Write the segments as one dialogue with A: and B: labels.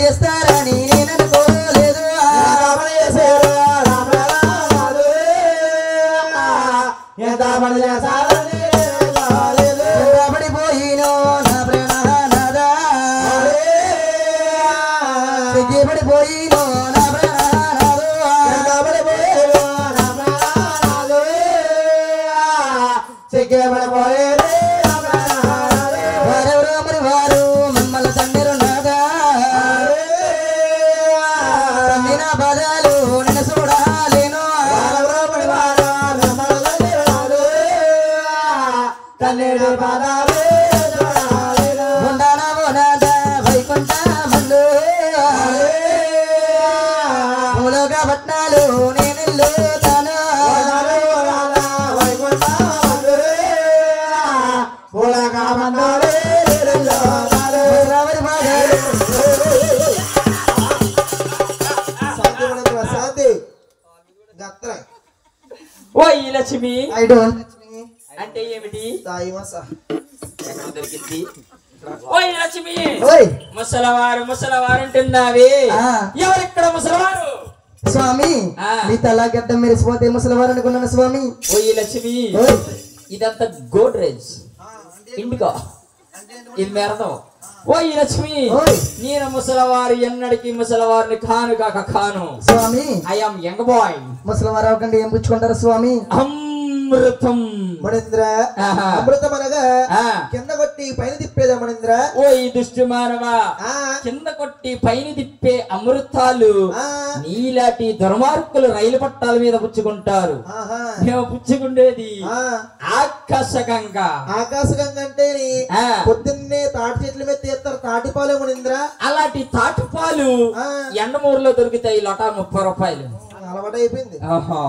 A: చేస్తారని నేను అనుకోలేదు పడిపోయినో నా ప్రాణనాదా పడిపోయినో నా వారెవరో మరి వారు మమ్మల్ని తండ్రి నాదా తండ్రిన బాధలు నిన్ను చూడాలేను ఉండానా నాదా వైకుంఠ మల్లు మూలగా పట్నాలు నేను తాను
B: ఓ ఈ లక్ష్మి
A: ఐ డోంట్
B: అంటే ఏమిటి దొరికింది ఓ ఈ లక్ష్మి
A: ఓయ్
B: ముసలవారు అంటున్నావి ఎవరిక్కడ ముసలవారు
A: స్వామి మీ తల గడ్డ మెరిసిపోతే ముసలివారు అనుకున్నాను స్వామి
B: ఓ ఈ లక్ష్మి ఇదంతా గోడ్రేజ్ ఇండికా ఇది మెరదం ఓ ఈ లక్ష్మి నేను ముసలవారు ఎన్నడికి ముసలవారిని కాను కాక కాను
A: స్వామి
B: ఐఎమ్ యంగ్ బాయ్
A: ముసలివారు అవ్వకండి ఏం పుచ్చుకుంటారు స్వామి
B: అమృతం
C: మణేంద్ర అమృతం అనగా కింద కొట్టి పైన తిప్పేదా మణేంద్ర
B: ఓ ఈ దుష్టి మానవ కింద కొట్టి పైన తిప్పే అమృతాలు నీలాంటి దుర్మార్గులు రైలు పట్టాల మీద పుచ్చుకుంటారు మేము పుచ్చుకుండేది ఆకాశగంగా
C: అంటే పొద్దున్నే తాటి చెట్ల మీద తీస్తారు తాటిపాలు మణేంద్ర
B: అలాంటి తాటిపాలు ఎండమూరులో దొరుకుతాయి లోటా 30 రూపాయలు
C: అలవాటు అయిపోయింది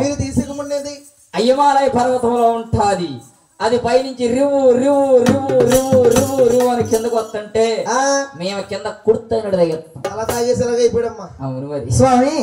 C: మీరు తీసుకునేది
B: అయ్యమాలయ పర్వతంలో ఉంటాది అది పైనుంచి రివు రివు రివు రివు రివు రివు అని కిందకు వస్తుంటే మేము కింద కుర్తైనడు దగ్గర
C: అలా తాగేసేలాగా అయిపోయాడమ్మా
B: అవును మరి
A: స్వామి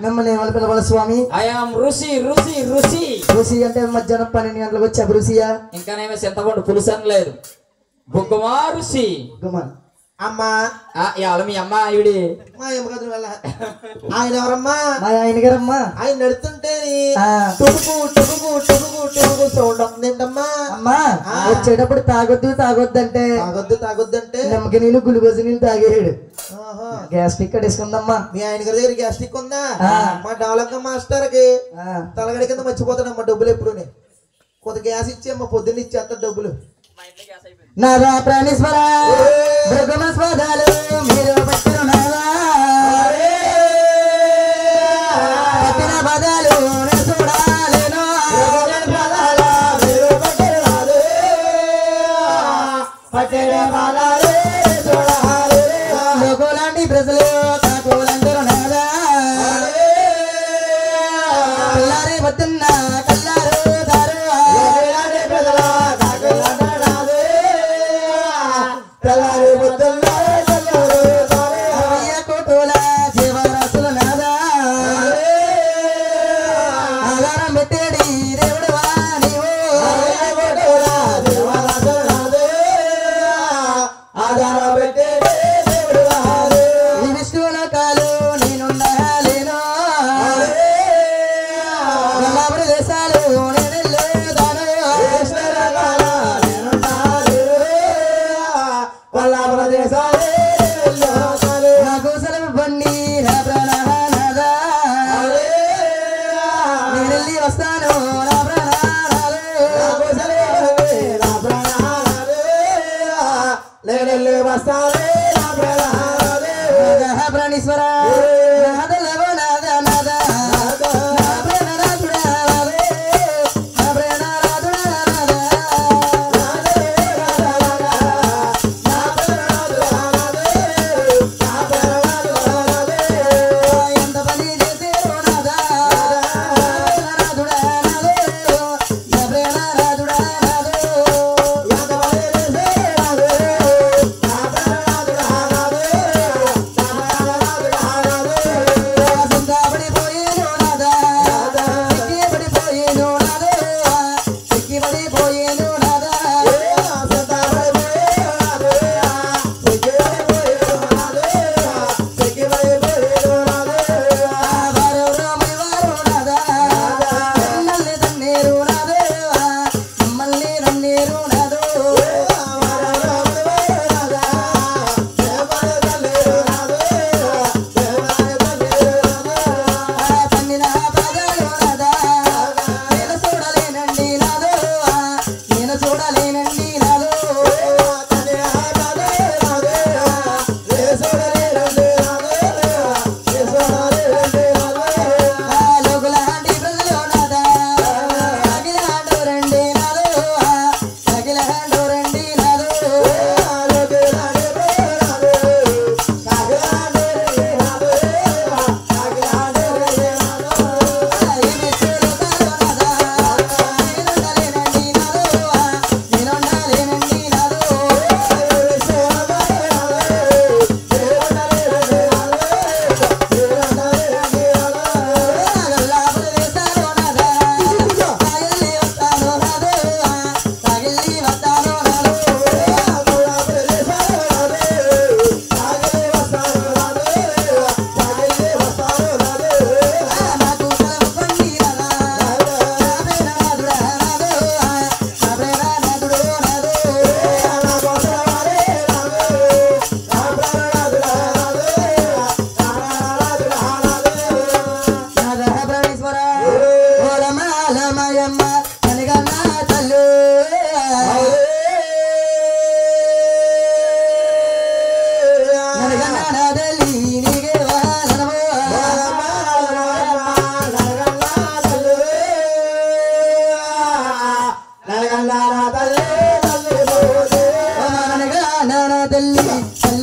A: మిమ్మల్ని ఏమని పిలవాలి స్వామి
B: ఐఎమ్ రుచి రుచి రుచి
A: రుచి అంటే మధ్యాహ్నం 12 గంటలకు వచ్చా రుచియా
B: ఇంకానేమో చింతపండు పులుసు అనలేదు బుగ్గమా రుచి
C: అమ్మా
B: మీ అమ్మ ఆవిడి
C: మా ఎమ్మకద్దు వెళ్ళ ఆయన ఎవరమ్మా
A: మా ఆయన గారమ్మా
C: ఆయన నడుతుంటే టుపుకు టుపుకు టుపుకు టుపుకు సౌండ్ వస్తుందేంటమ్మా
A: అమ్మా వచ్చేటప్పుడు తాగొద్దు
C: తాగొద్దంటే
A: నమ్మకి నీళ్ళు గ్లూకోజ్ నీళ్ళు తాగేయడు గ్యాస్ట్రిక్ కట్టేసుకుందమ్మా
C: మీ ఆయన గారి దగ్గర గ్యాస్ట్రిక్ ఉందా మా డెవలప్ మాస్టర్ కి తలగడి కింద మర్చిపోతాడమ్మా డబ్బులు ఎప్పుడునే కొద్ది గ్యాస్ ఇచ్చేమ్మా పొద్దున్న ఇచ్చేస్తా డబ్బులు
A: నాదా ప్రాణేశ్వర భృగమస్వాదాలు మీరు పట్టిన నాదా పట్టిన పదాలు చూడాలేను లోకోలాంటి ప్రజలు కాకులందరూ నాదా కల్లారే వద్దున్న కల్లారు దారు కోటోల జీవరాశులు నాదా ఆధారం పెట్టేడి దేవుడువా నీవు ఈ విష్ణులోకాలు నేనుండాలేను దేశాలు నేనెళ్ళేదాను నాకు సెలవు బండి నా ప్రాణనాదా నేనెళ్ళి వస్తాను నా ప్రాణేశ్వర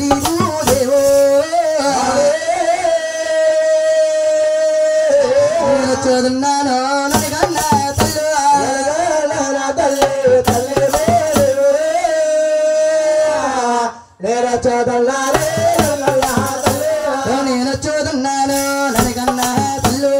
A: తల్లి భూదేవో నేను చూస్తున్నాను నన్ను నేను చూస్తున్నాను ననగన్నా తల్లు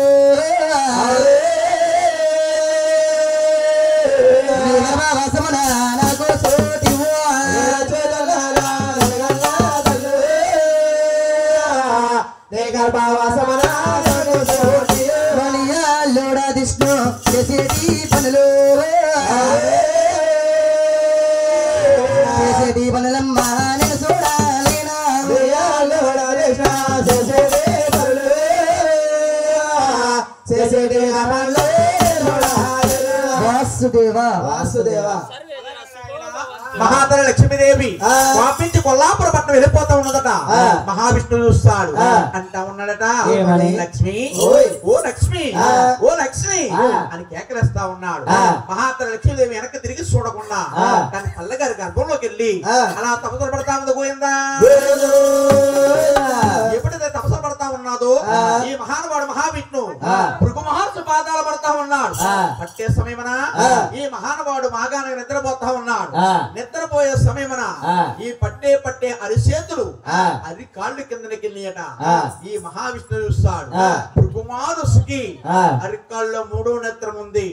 A: వాసమున నాకు సోటివు లోడా దిష్ణు చేసేటి పనులు చేసేటి పనులమ్మా నేను చూడాలేనా వాసుదేవా
C: వాసుదేవా మహాతర లక్ష్మీదేవి వాపించి కొల్లాపుర పట్టణం వెళ్ళిపోతా ఉన్నదట మహావిష్ణువు చూస్తాడు అంటా ఉన్నాడట లక్ష్మి ఓ లక్ష్మి ఓ లక్ష్మి అని కేకలేస్తా ఉన్నాడు మహాతర లక్ష్మీదేవి వెనక్కి తిరిగి చూడకుండా దాని కళ్ళగారి గర్భంలోకి వెళ్ళి అలా తపస్సు పడతా ఉంది గోయిందా ఎప్పుడైతే తపస్సు పడతా ఉన్నాదో ఈ మహానుభావుడు మహావిష్ణు భృగు మహర్షి పాదాలు పడతా ఉన్నాడు పట్టే సమయమన ఈ మహానుభావుడు మహాగాన నిద్రపోతా ఉన్నాడు నిద్రపోయే సమయమన ఈ పట్టే అరిచేతులు అది కాళ్ళు కిందకి వెళ్ళియట ఈ మహావిష్ణు చూస్తాడు భృగుమారుషికి అరికాళ్ళలో మూడో నేత్రం ఉంది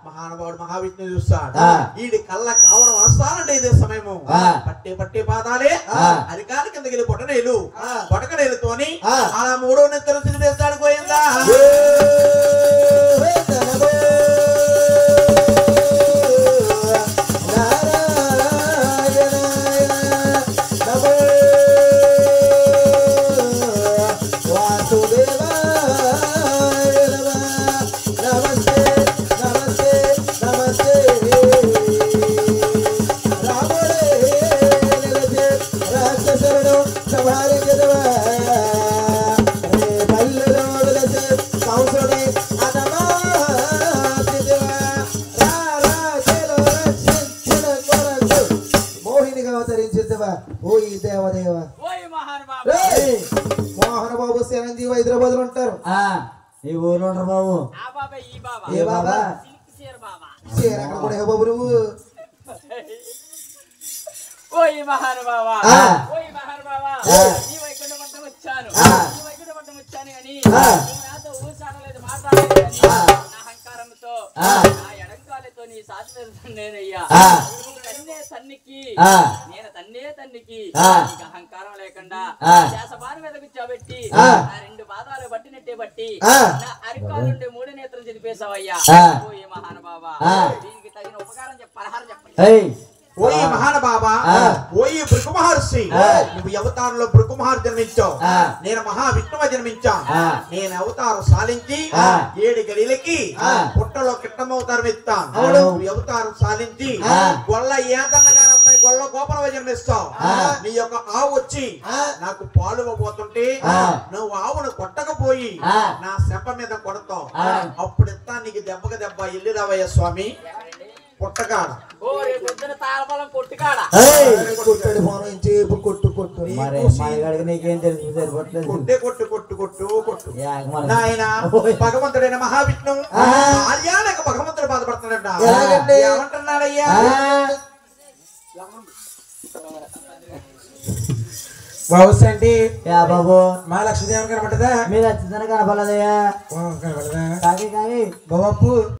C: మహానుభావుడు మహావిష్ణు చూస్తాడు వీడి కళ్ళ కావరం వస్తానంటే ఇదే సమయము పట్టే పాదాలే అరికాల కిందకి వెళ్ళి పొటకనేలుతోని అలా మూడో నేత్రం తిరిగేస్తాడు పోయిందా మోహనబాబు చిరంజీవి హైదరాబాద్ లో ఉంటారు
A: ఈ ఊర్లో ఉంటారు బాబు ఏ బాబా
C: అక్కడ కూడా ఏ బాబు నువ్వు
D: ఓయ్ మహానుభావా ఓయ్ మహానుభావా ఈ వైకుంఠ పట్టం వచ్చాను ఈ వైకుంఠ పట్టం వచ్చాను గాని నువ్వు నాతో ఊసాడలేదు మాట్లాడలేదు గాని నా అహంకారంతో నా ఎడంకాలతో నీ సాటి వెళ్తాను నేనయ్యా నువ్వు తన్నే తన్నికి నేను తన్నే తన్నికి నీకు అహంకారం లేకుండా చేసబాని మీద కూర్చోబెట్టి నా రెండు పాదాలు బట్టినట్టే బట్టి నా అరికాలుండి మూడు నేత్రం చెరిపేశావయ్యా ఓయ్ మహానుభావా దీనికి తగిన ఉపకారం పరిహారం చెప్పండి
C: ఓయి మహానుభావా ఓయి భృగు మహర్షి నువ్వు అవతారంలో భృగు మహర్షి జన్మించావు నేను మహావిష్ణువు జన్మించాను నేను అవతారం సాలించి 7 గడిలకి పుట్టలో కిట్టమవతారం ఎత్తాను నువ్వు అవతారం సాలించి గొల్ల ఏదన్న గారి గొల్ల గోపరవ జన్మిస్తావు నీ యొక్క ఆవు వచ్చి నాకు పాలు ఇవ్వబోతుంటే నువ్వు ఆవును కొట్టకపోయి నా శంప మీద కొడతావు అప్పుడు ఇస్తా నీకు దెబ్బకి దెబ్బ ఇల్లు రావయ్య స్వామి కొట్టకాడ కొట్టాడు పోనం చేపు కొట్టు కొట్టు
A: నీకేం తెలుసు సరిపోట్లేదు
C: కొట్టే కొట్టు కొట్టు కొట్టు కొట్టు నాయన భగవంతుడైన మహావిష్ణువు ఆర్యానికి భగవంతుడు బాధపడుతున్నాడంట ఏమంటున్నాడయ్యా బాబు అంటే
A: బాబు
C: మా లక్ష్మీదేవి కనబడ్డదా
A: మీరు వచ్చిందని కనపడదయ్యా
C: కనబడదా
A: కాకి
C: బాబు